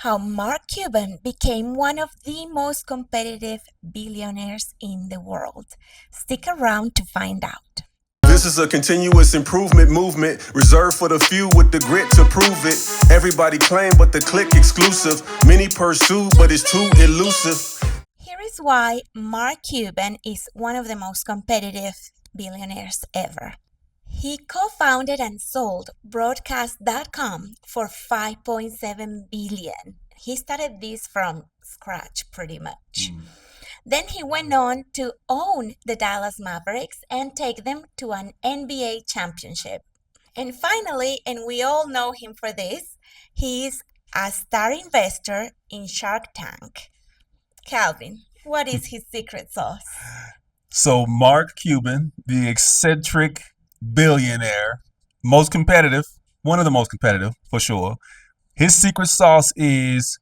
how Mark Cuban became one of the most competitive billionaires in the world. Stick around to find out. This is a continuous improvement movement reserved for the few with the grit to prove it. Everybody claim, but the click exclusive. Many pursue, but it's too elusive. Here is why Mark Cuban is one of the most competitive billionaires ever. He co founded and sold broadcast.com for 5.7 billion. He started this from scratch pretty much. Then he went on to own the Dallas Mavericks and take them to an NBA championship. And finally, and we all know him for this, he is a star investor in Shark Tank. Calvin, what is his secret sauce? So Mark Cuban, the eccentric billionaire, most competitive, one of the most competitive for sure. His secret sauce is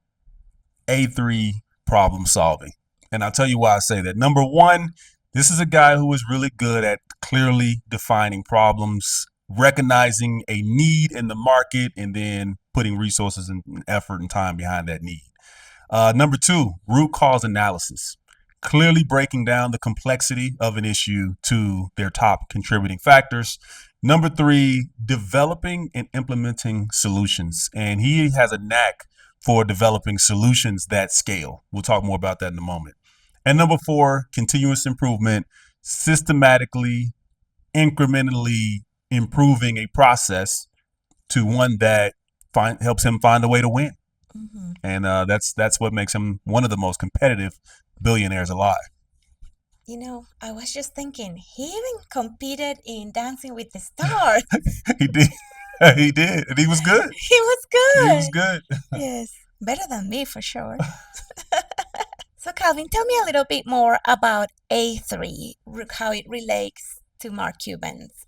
A3 problem solving. And I'll tell you why I say that. Number one, this is a guy who is really good at clearly defining problems, recognizing a need in the market, and then putting resources and effort and time behind that need. Number two, root cause analysis. Clearly breaking down the complexity of an issue to their top contributing factors. Number three, developing and implementing solutions. And he has a knack for developing solutions that scale. We'll talk more about that in a moment. And number four, continuous improvement, systematically, incrementally improving a process to one that helps him find a way to win. Mm-hmm. And that's what makes him one of the most competitive billionaires alive. You know, I was just thinking, he even competed in Dancing with the Stars. He did. He did. And he was good. He was good. He was good. Yes, better than me for sure. So Calvin, tell me a little bit more about A3, how it relates to Mark Cuban's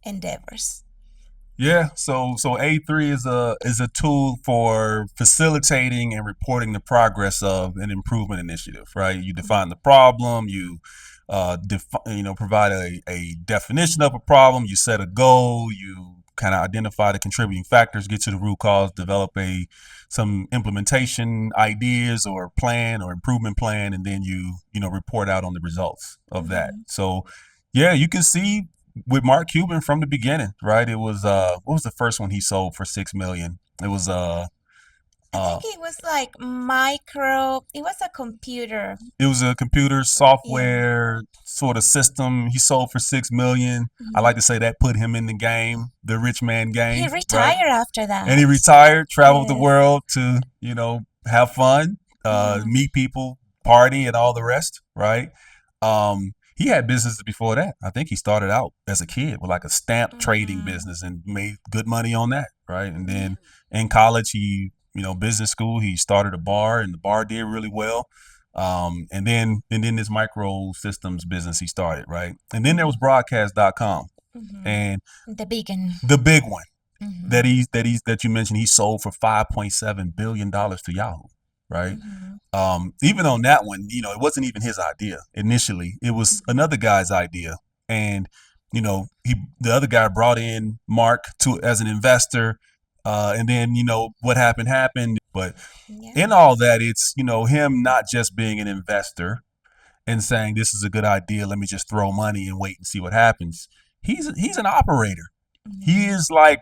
endeavors. Yeah, so A3 is a tool for facilitating and reporting the progress of an improvement initiative, right? You define the problem, you provide a definition of a problem, you set a goal, you kind of identify the contributing factors, get to the root cause, develop some implementation ideas or plan or improvement plan, and then you report out on the results of that. So yeah, you can see with Mark Cuban from the beginning, right? It was what was the first one he sold for $6 million? It was I think it was like it was a computer. It was a computer software sort of system. He sold for $6 million. I like to say that put him in the game, the rich man game. He retired after that. And he retired, traveled the world to, have fun, meet people, party, and all the rest, right? He had businesses before that. I think he started out as a kid with like a stamp trading business and made good money on that, right? And then in college, business school, he started a bar and the bar did really well. And then this micro systems business he started, right? And then there was broadcast.com and the big one that you mentioned he sold for $5.7 billion to Yahoo, right? Even on that one, it wasn't even his idea initially. It was another guy's idea. And, the other guy brought in Mark as an investor. And then, what happened. But in all that, it's, him not just being an investor and saying, this is a good idea, let me just throw money and wait and see what happens. He's an operator. He is like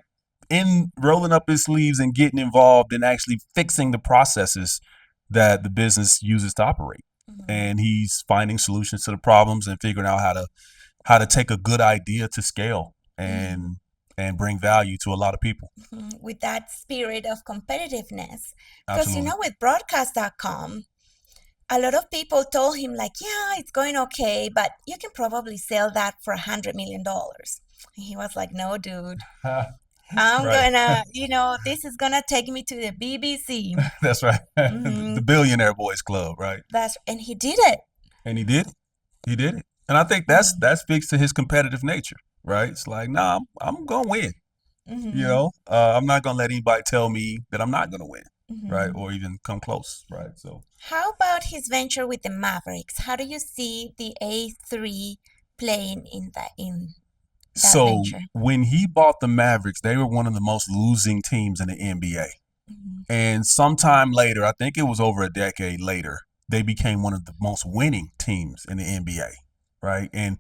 rolling up his sleeves and getting involved in actually fixing the processes that the business uses to operate. And he's finding solutions to the problems and figuring out how to take a good idea to scale and bring value to a lot of people. With that spirit of competitiveness. Because, with broadcast.com, a lot of people told him like, yeah, it's going okay, but you can probably sell that for $100 million. And he was like, no, dude. I'm gonna, this is gonna take me to the BBC. That's right. The Billionaire Boys Club, right? And he did it. And he did it. He did it. And I think that speaks to his competitive nature, right? It's like, nah, I'm gonna win. I'm not gonna let anybody tell me that I'm not gonna win, right? Or even come close, right? So how about his venture with the Mavericks? How do you see the A3 playing in that So venture? When he bought the Mavericks, they were one of the most losing teams in the NBA. And sometime later, I think it was over a decade later, they became one of the most winning teams in the NBA, right? And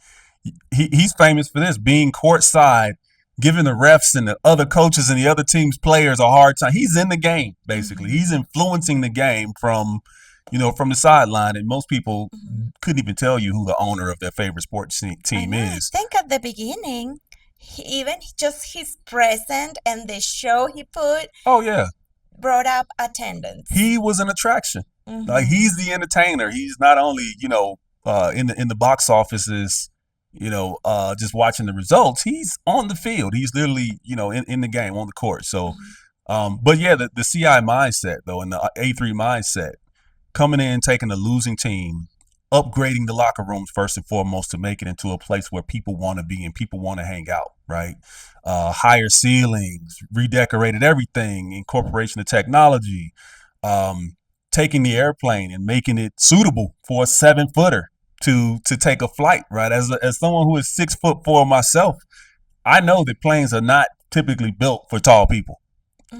he's famous for this, being courtside, giving the refs and the other coaches and the other team's players a hard time. He's in the game, basically. He's influencing the game from, from the sideline. And most people couldn't even tell you who the owner of their favorite sports team is. I think at the beginning, even just his presence and the show he put. Oh, yeah. Brought up attendance. He was an attraction. Like, he's the entertainer. He's not only, in the box offices, just watching the results. He's on the field. He's literally, in the game, on the court. So, but yeah, the CI mindset, though, and the A3 mindset, coming in, taking a losing team, upgrading the locker rooms first and foremost to make it into a place where people want to be and people want to hang out, right? Higher ceilings, redecorated everything, incorporation of technology, taking the airplane and making it suitable for a 7-footer to take a flight, right? As someone who is 6'4" myself, I know that planes are not typically built for tall people.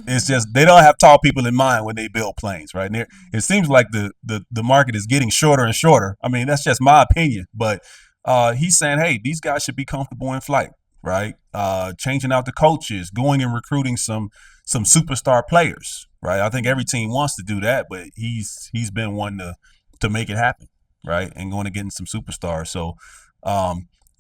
It's just they don't have tall people in mind when they build planes, right? And it seems like the market is getting shorter and shorter. I mean, that's just my opinion, but he's saying, hey, these guys should be comfortable in flight, right? Changing out the coaches, going and recruiting some superstar players, right? I think every team wants to do that, but he's been one to make it happen, right? And going to getting some superstars. So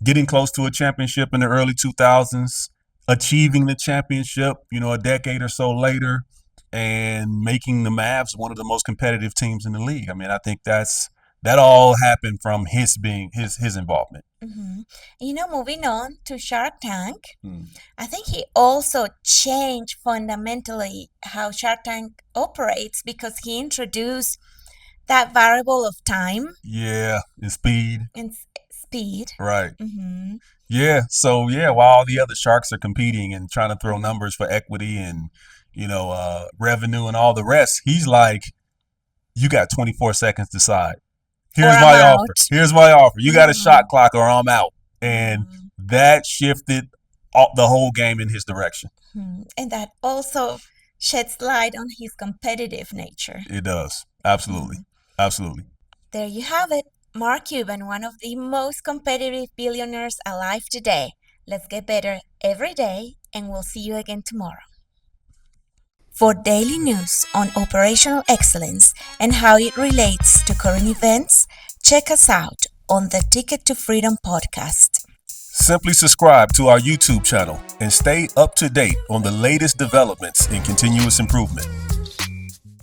getting close to a championship in the early 2000s. Achieving the championship, a decade or so later, and making the Mavs one of the most competitive teams in the league. I mean, I think that all happened from his involvement. Moving on to Shark Tank, I think he also changed fundamentally how Shark Tank operates because he introduced that variable of time. Yeah, and speed. Right. Yeah. So while all the other sharks are competing and trying to throw numbers for equity and revenue and all the rest, he's like, you got 24 seconds to decide. Here's my offer. Here's my offer. You got a shot clock or I'm out. And that shifted the whole game in his direction. And that also sheds light on his competitive nature. It does. Absolutely. Absolutely. There you have it. Mark Cuban, one of the most competitive billionaires alive today. Let's get better every day, and we'll see you again tomorrow. For daily news on operational excellence and how it relates to current events, check us out on the Ticket to Freedom podcast. Simply subscribe to our YouTube channel and stay up to date on the latest developments in continuous improvement.